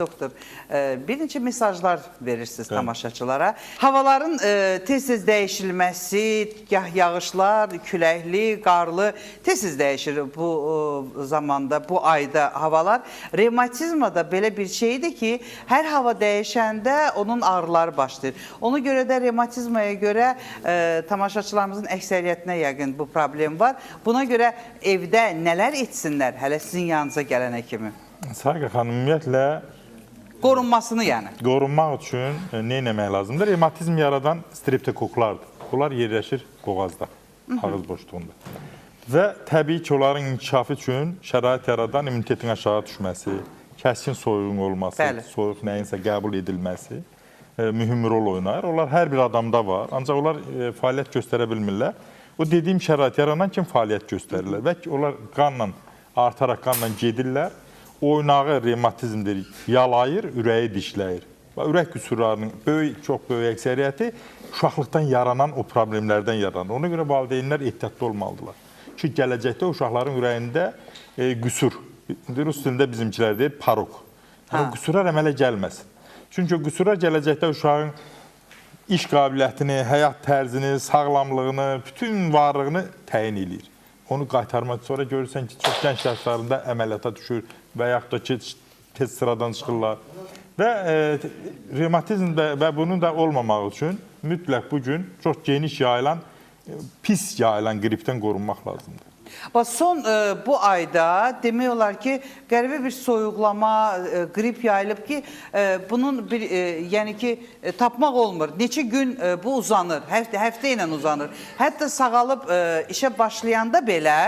Doktor, bir neçə mesajlar verirsiniz tamaşaçılara. Havaların tez-tez dəyişilməsi, gah yağışlar, küləkli, qarlı, tez-tez dəyişir bu zamanda, bu ayda havalar. Revmatizma da belə bir şeydir ki, hər hava dəyişəndə onun ağrıları başlayır. Ona görə də revmatizmaya görə tamaşaçılarımızın əksəriyyətinə yəqin bu problem var. Buna görə evdə nələr etsinlər hələ sizin yanınıza gələnə kimi? Sərqə xanım, ümumiyyətlə qorunmasını yəni. Qorunmaq üçün nə etmək lazımdır? Revmatizm yaradan streptokoklardır. Bunlar yerləşir boğazda, ağız boşluğunda. Və təbii ki, onların inkişafı üçün şərait yaradan immunitetin aşağı düşməsi, kəskin soyuğun olması, soyuq nəyinsə qəbul edilməsi mühüm rol oynayır. Onlar hər bir adamda var, ancaq onlar fəaliyyət göstərə bilmirlər. O dediyim şərait yaranan kimi fəaliyyət göstərirlər və onlar qanla, artaraq qanla gedirlər. Oynağı revmatizmdir, yalayır, ürəyi dişləyir. Ürək qüsurlarının çox böyük əksəriyyəti uşaqlıqdan yaranan o problemlərdən yaranır. Ona görə valideynlər ehtiyatlı olmalıdırlar. Çünki gələcəkdə uşaqların ürəyində qüsur, rus dilində bizimkilər deyir, parok. Qüsurlar əmələ gəlməsin. Çünki o qüsurlar gələcəkdə uşağın iş qabiliyyətini, həyat tərzini, sağlamlığını, bütün varlığını təyin edir. Onu qaytarmaq sonra görürsən ki, çox gənc yaşlarında əməliyyata düşür və yaxud da ki, tez sıradan çıxırlar. Və revmatizm və bunun da olmamaq üçün mütləq bugün çox geniş yayılan, pis yayılan qripdən qorunmaq lazımdır. Son bu ayda demək olar ki, qəribə bir soyuqlama, qrip yayılıb ki, bunun yəni ki, tapmaq olmur. Neçə gün bu uzanır, həftə ilə uzanır. Hətta sağalıb işə başlayanda belə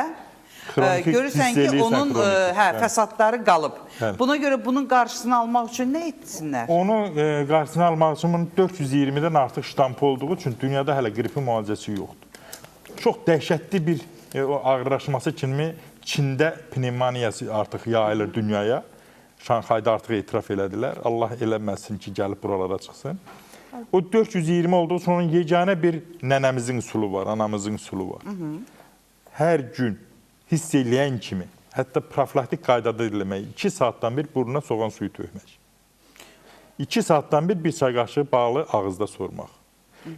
görürsən ki, onun fəsadları qalıb. Buna görə bunun qarşısını almaq üçün nə etsinlər? Onun qarşısını almaq üçün bunun 420-dən artıq ştampı olduğu üçün dünyada hələ qripin müalicəsi yoxdur. Çox dəhşətli bir ağırlaşması kimi Çində pnevmoniyası artıq yayılır dünyaya. Şanxayda artıq etiraf elədilər. Allah eləməsin ki, gəlib buralara çıxsın. O 420 olduğu üçün onun yeganə bir nənəmizin üsulu var, anamızın üsulu var. Hər gün hiss eləyən kimi, hətta profilaktik qaydada eləmək, 2 saatdan bir burnuna soğan suyu tökmək. 2 saatdan bir çay qaşığı bağlı ağızda sormaq.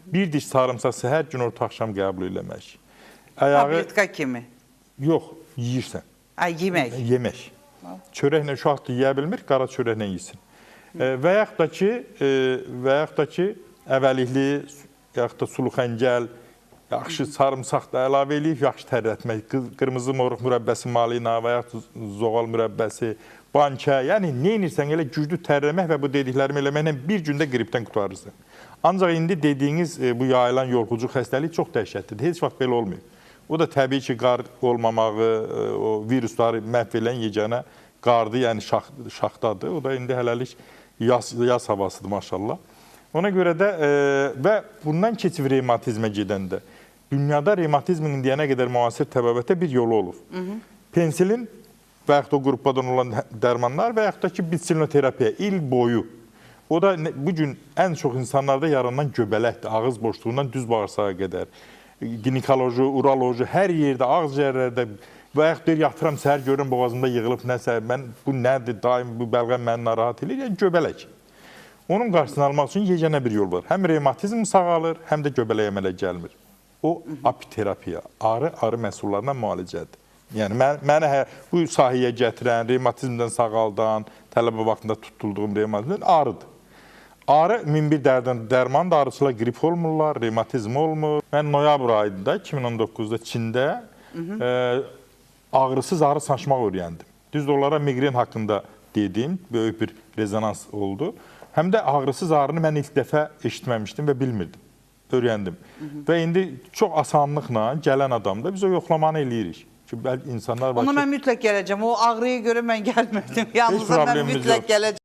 Bir diş sarımsaq səhər gün orta axşam qəbul eləmək. Tabletka kimi? Yox, yeyirsən. Yemək? Yemək. Çörəklə uşaq da yeyə bilmir, qara çörəklə yesin. Və yaxud da ki, əvəlikli, yaxud da sulu xəncəl, yaxşı sarımsaq da əlavə eləyib, yaxşı tərətmək, qırmızı moruq mürəbbəsi malina və yaxud zoğal mürəbbəsi, bankə, yəni nə edirsən, elə güclü tərləmək və bu dediklərimi eləməklə bir gündə qripdən qutarırsan. Ancaq indi dediyiniz bu yayılan yorğucuq xəstəliyi çox dəhşətlidir, heç vaxt belə olmuyor. O da təbii ki, qar olmamağı, o virusları məhv edən yeganə qardır, yəni şaxtadır. O da indi hələlik yaz havasıdır, maşallah. Ona görə də və bundan keçib revmatizmə gedəndə, dünyada revmatizmin indiyənə qədər müasir təbabətdə bir yolu olub. Pensilin və yaxud da o qruppadan olan dərmanlar və yaxud da ki, bitsilnoterapiya il boyu. O da bugün ən çox insanlarda yaranan göbələkdir, ağız boşluğundan düz bağırsağa qədər. Ginekoloji, uroloji, hər yerdə, ağız cərlərdə və yaxud deyir, yatıram, səhər görürüm, boğazımda yığılıb nəsə, bu nədir, daim bu bəlğəm məni narahat edir, yəni göbələk. Onun qarşısını almaq üçün yeganə bir yol var. Həm revmatizm sağalır, həm də göbələk əmələ gəlmir. O apiterapiya, arı məhsullarına müalicədir. Yəni, məni bu sahəyə gətirən, revmatizmdən sağaldan, tələbə vaxtında tutulduğum revmatizmdən arıdır. Arı min bir dərman da arıçılar qrip olmurlar, revmatizm olmur. Mən noyabr ayında 2019-da Çində ağrısız arı saçmaq öyrəndim. Düzdür, onlara migren haqqında dedim, böyük bir rezonans oldu. Həm də ağrısız arını mən ilk dəfə eşitməmişdim və bilmirdim, öyrəndim. Və indi çox asanlıqla gələn adamda biz o yoxlamanı eləyirik. Ona mən mütləq gələcəm, o ağrıya görə mən gəlmirdim, yalnızca mən mütləq gələcəm.